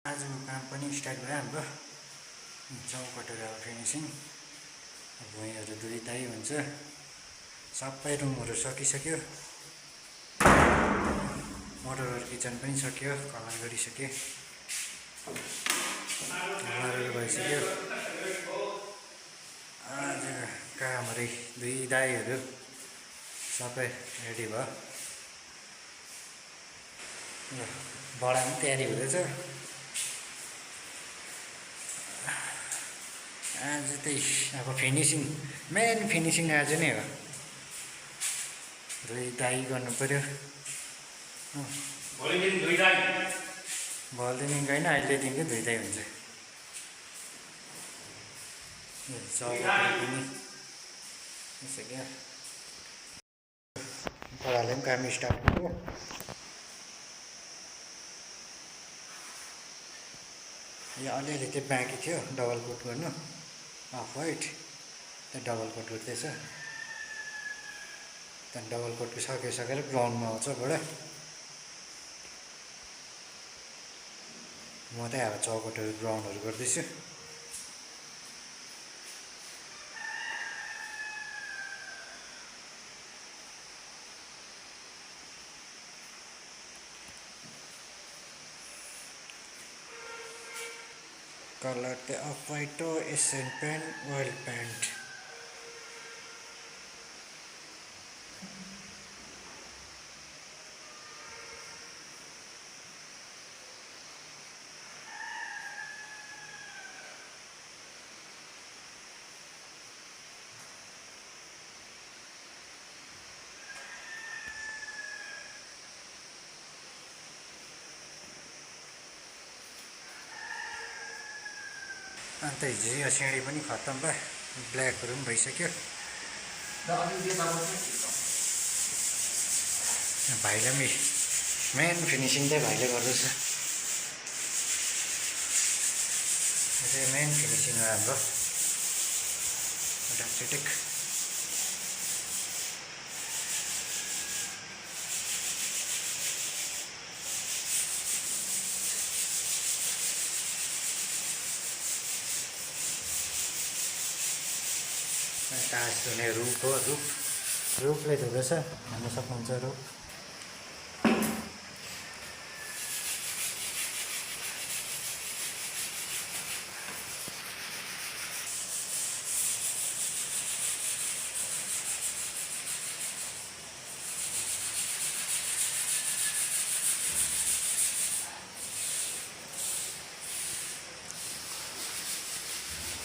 आजको काम पनि स्टार्ट भयो हाम्रो चौकटहरू अब फिनिसिङ भुइँहरू दुईटाइ हुन्छ सबै रुमहरू सकिसक्यो मोडलर किचन पनि सक्यो कलर गरिसके कलरहरू भइसक्यो आज कामहरू दुई दाइहरू सबै रेडी भयो बडा पनि तयारी हुँदैछ आज त्यही अब फिनिसिङ मेन फिनिसिङ आज नै हो दुई दाइ गर्नु पर्यो भोलिदेखि होइन अहिलेदेखि दुई दाइ हुन्छ पनि यसो क्या बडाले पनि काम स्टार्ट गर्यो यो अलिअलि चाहिँ बाँकी थियो डबल कोट गर्नु अफ वाइट त्यो डबल कोट गर्दैछ त्यहाँदेखि डबल कोट सकेर ग्राउन्डमा आउँछ बडा म चाहिँ अब चौकटहरू ग्राउन्डहरू गर्दैछु कलर चाहिँ अफ वाइट हो एसियन पेन्ट ओइल पेन्ट अन्त हिजो यो सिँढी पनि खत्तम भयो ब्ल्याकहरू पनि भइसक्यो भाइलाई पनि मेन फिनिसिङ चाहिँ भाइले गर्दैछ चाहिँ मेन फिनिसिङ हो हाम्रो ढाकछिटिक काँच धुने रुख हो रुखले धुँदैछ हेर्न सक्नुहुन्छ रुख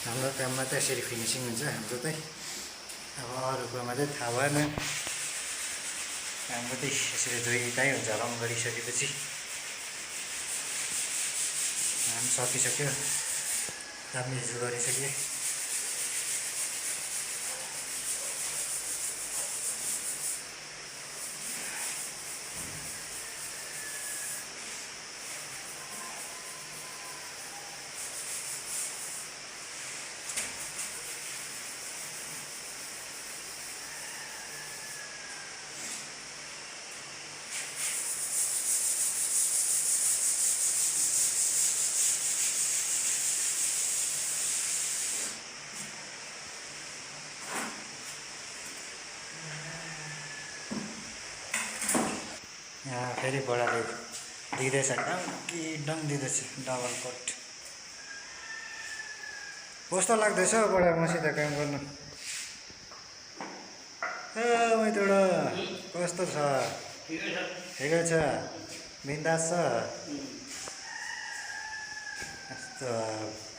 हाम्रो काममा चाहिँ यसरी फिनिसिङ हुन्छ हाम्रो चाहिँ अब अरूकोमा चाहिँ थाहा भएन हाम्रो चाहिँ यसरी दुईटै हुन्छ रङ गरिसकेपछि काम सकिसक्यो तापनिज गरिसक्यो यहाँ फेरि बडाले दिँदैछ डङ दिँदैछ डबल कोट कस्तो लाग्दैछ बडा मसित काम गर्नु मैतोडा कस्तो छ ठिकै छ बिन्दास छ यस्तो